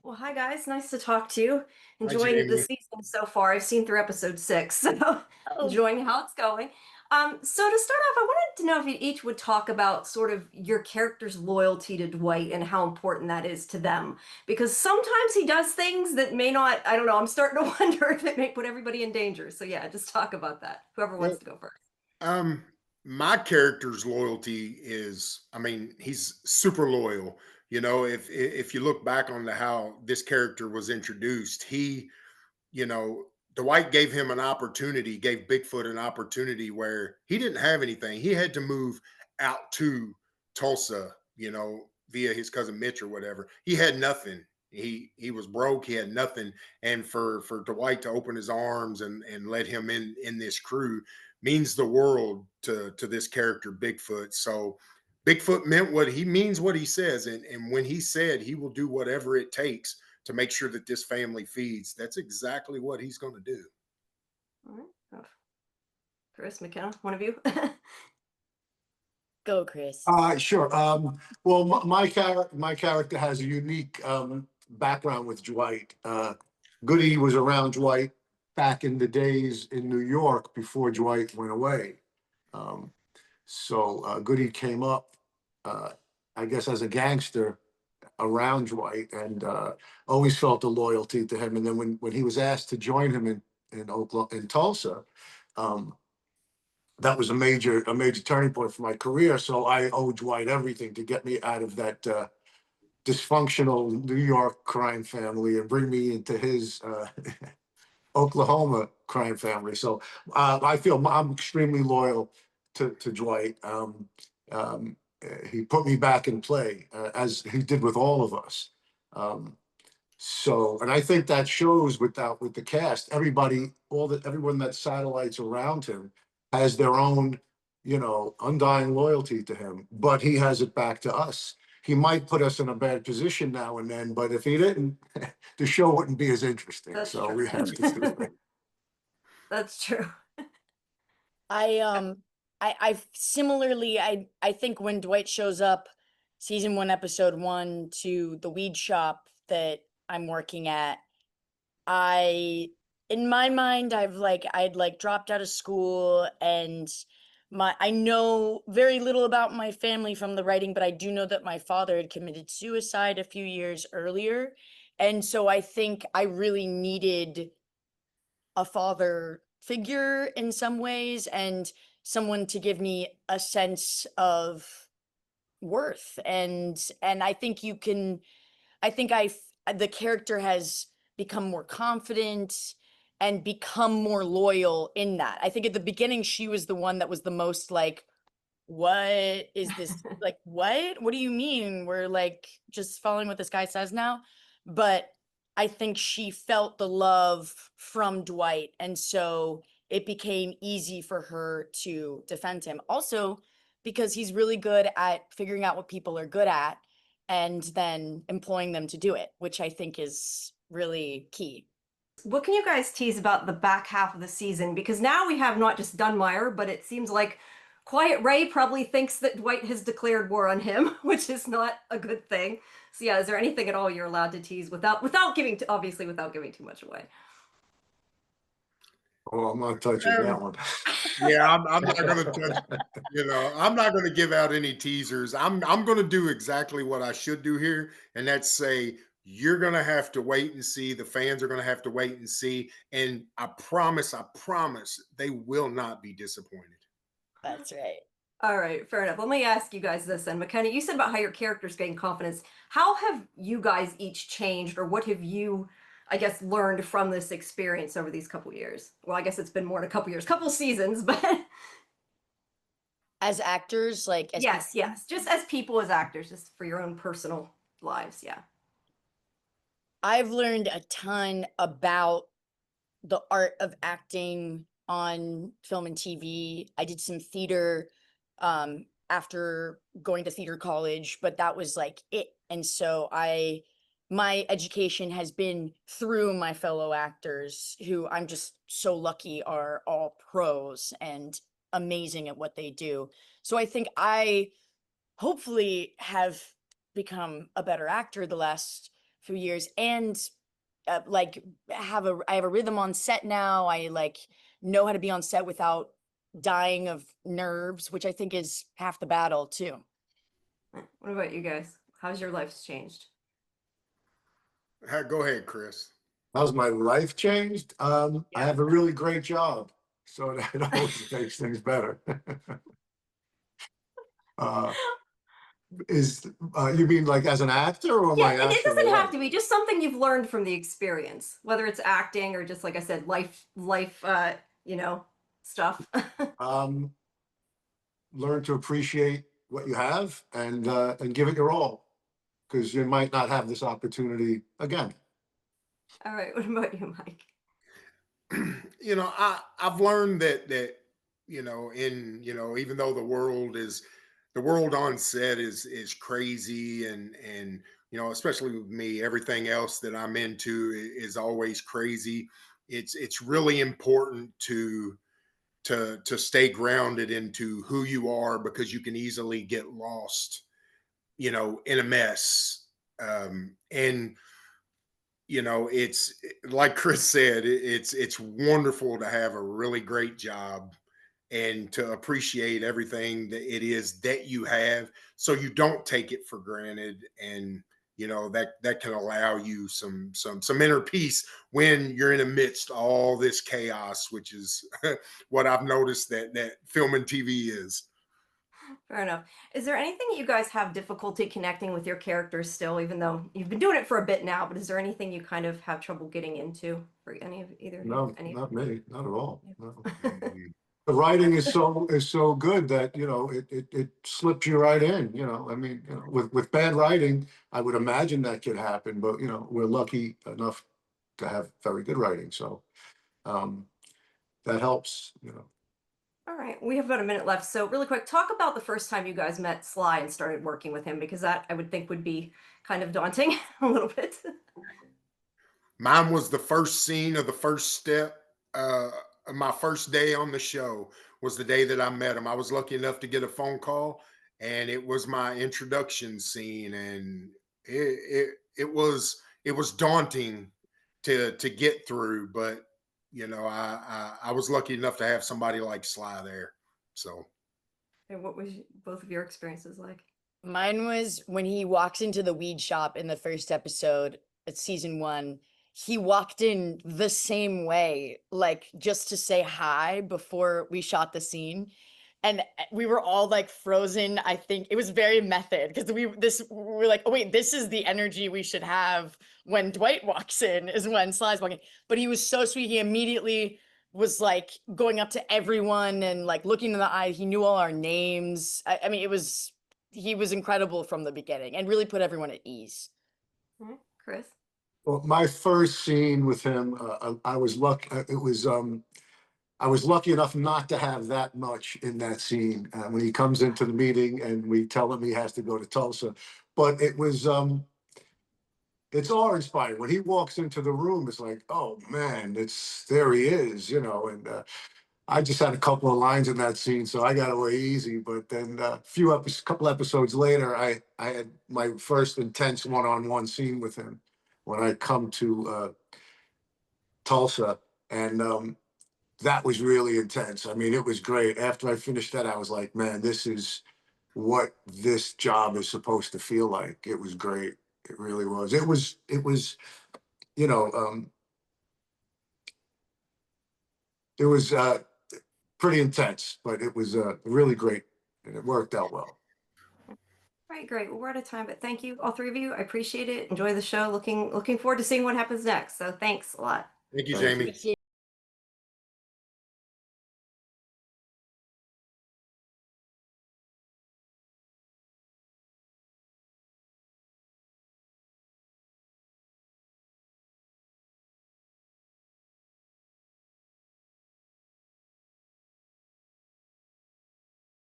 Well, hi guys, nice to talk to you. Hi, Enjoying the Jamie. season so far. I've seen through episode 6, so Oh, enjoying how it's going. So to start off, I wanted to know if you each would talk about sort of your character's loyalty to Dwight and how important that is to them. Because sometimes he does things that may not, I don't know, I'm starting to wonder if it may put everybody in danger. So yeah, just talk about that. Whoever wants Well, to go first. um, my character's loyalty is, I mean, he's super loyal. If you look back on how this character was introduced, you know, Dwight gave him an opportunity, gave Bigfoot an opportunity where he didn't have anything. He had to move out to Tulsa, via his cousin Mitch or whatever. He had nothing. He was broke. He had nothing. And for Dwight to open his arms and let him in this crew means the world to this character Bigfoot. So Bigfoot meant what he means, what he says, and when he said he will do whatever it takes to make sure that this family feeds. That's exactly what he's going to do. All right. Oh, Chris, McKenna, one of you. go, Chris. Sure. Well, my character has a unique background with Dwight. Goody was around Dwight back in the days in New York before Dwight went away. Um, so Goody came up, I guess, as a gangster around Dwight, and always felt a loyalty to him. And then when he was asked to join him in Oklahoma, in Tulsa, um, that was a major turning point for my career. So I owe Dwight everything to get me out of that dysfunctional New York crime family and bring me into his Oklahoma crime family. So I feel I'm extremely loyal to Dwight. He put me back in play as he did with all of us. Um, and I think that shows with the cast. Everyone that satellites around him has their own, undying loyalty to him. But he has it back to us. He might put us in a bad position now and then, but if he didn't, the show wouldn't be as interesting. That's So true. we have to do it. That's true. I I similarly I think when Dwight shows up, season 1, episode 1, to the weed shop that I'm working at, I in my mind I'd like dropped out of school, and I know very little about my family from the writing, but I do know that my father had committed suicide a few years earlier. And so I think I really needed a father figure in some ways, and someone to give me a sense of worth. And I think you can I think the character has become more confident and become more loyal in that. I think at the beginning she was the one that was the most like, what is this? Like, what do you mean we're like just following what this guy says now? But I think she felt the love from Dwight, and so it became easy for her to defend him. Also, because he's really good at figuring out what people are good at and then employing them to do it, which I think is really key. What can you guys tease about the back half of the season? Because now we have not just Dunmire, but it seems like Quiet Ray probably thinks that Dwight has declared war on him, which is not a good thing. So yeah, is there anything at all you're allowed to tease without giving to, obviously without giving too much away? Oh, I'm not touching that Um, one. yeah, I'm not going to touch. I'm not going to give out any teasers. I'm going to do exactly what I should do here, and that's say you're going to have to wait and see. The fans are going to have to wait and see, and I promise, they will not be disappointed. That's right. All right, fair enough. Let me ask you guys this then. McKenna, you said about how your characters gain confidence. How have you guys each changed, or what have you, I guess, learned from this experience over these couple years? Well, I guess it's been more than a couple years, couple seasons, but As actors, like as yes, people, yes. Just as people, as actors, just for your own personal lives. Yeah. I've learned a ton about the art of acting on film and TV. I did some theater after going to theater college, but that was like it. And so my education has been through my fellow actors, who I'm just so lucky are all pros and amazing at what they do. So I think I hopefully have become a better actor the last few years, and like I have a rhythm on set now. I like know how to be on set without dying of nerves, which I think is half the battle too. What about you guys? How's your life changed? Go ahead, Chris. How's my life changed? I Yeah. have a really great job, so that always makes things better. uh, you mean like as an actor or Yeah, my and it actual doesn't have life? to be, just something you've learned from the experience, whether it's acting or just like I said, life, you know, stuff. Um, learn to appreciate what you have and give it your all, because you might not have this opportunity again. All right, what about you, Mike? You know, I've learned that you know, even though the world on set is crazy, and you know, especially with me, everything else that I'm into is always crazy. It's really important to stay grounded into who you are, because you can easily get lost, you know, in a mess. And you know, it's like Chris said, it's wonderful to have a really great job and to appreciate everything that it is that you have, so you don't take it for granted. And you know, that can allow you some inner peace when you're in the midst of all this chaos, which is what I've noticed that film and TV is. Fair enough. Is there anything that you guys have difficulty connecting with your characters still, even though you've been doing it for a bit now, but is there anything you kind of have trouble getting into for any of either of you? No, Any? not me, not at all. No. Mhm. The writing is so good that it slips you right in. I mean, with bad writing, I would imagine that could happen, but we're lucky enough to have very good writing, so um, that helps. All right, we have about a minute left. So really quick, talk about the first time you guys met Sly and started working with him, because that I would think would be kind of daunting a little bit. Mine was the first scene of the first step. My first day on the show was the day that I met him. I was lucky enough to get a phone call, and it was my introduction scene, and it was daunting to get through, but you know, I was lucky enough to have somebody like Sly there. So And what was both of your experiences like? Mine was when he walks into the weed shop in the first episode at season 1. He walked in the same way, like just to say hi before we shot the scene. And we were all like frozen. I think it was very method, because we're like, oh wait, this is the energy we should have when Dwight walks in, is when Sly's walking. But he was so sweet. He immediately was like going up to everyone and like looking in the eye. He knew all our names. I mean, he was incredible from the beginning and really put everyone at ease. Chris? Well, my first scene with him, I was lucky. I was lucky enough not to have that much in that scene when he comes into the meeting and we tell him he has to go to Tulsa. But it's awe-inspiring when he walks into the room. It's like, oh man, there he is. And I just had a couple of lines in that scene, so I got away easy. But then couple episodes later, I had my first intense one-on-one scene with him when I come to Tulsa, and that was really intense. I mean, it was great. After I finished that, I was like, man, this is what this job is supposed to feel like. It was great. It really was. You know, um, it was pretty intense, but it was really great, and it worked out well. All right, great. Well, we're out of time, but thank you, all three of you. I appreciate it. Enjoy the show. Looking forward to seeing what happens next. So thanks a lot. thank you, Thank Jamie. you.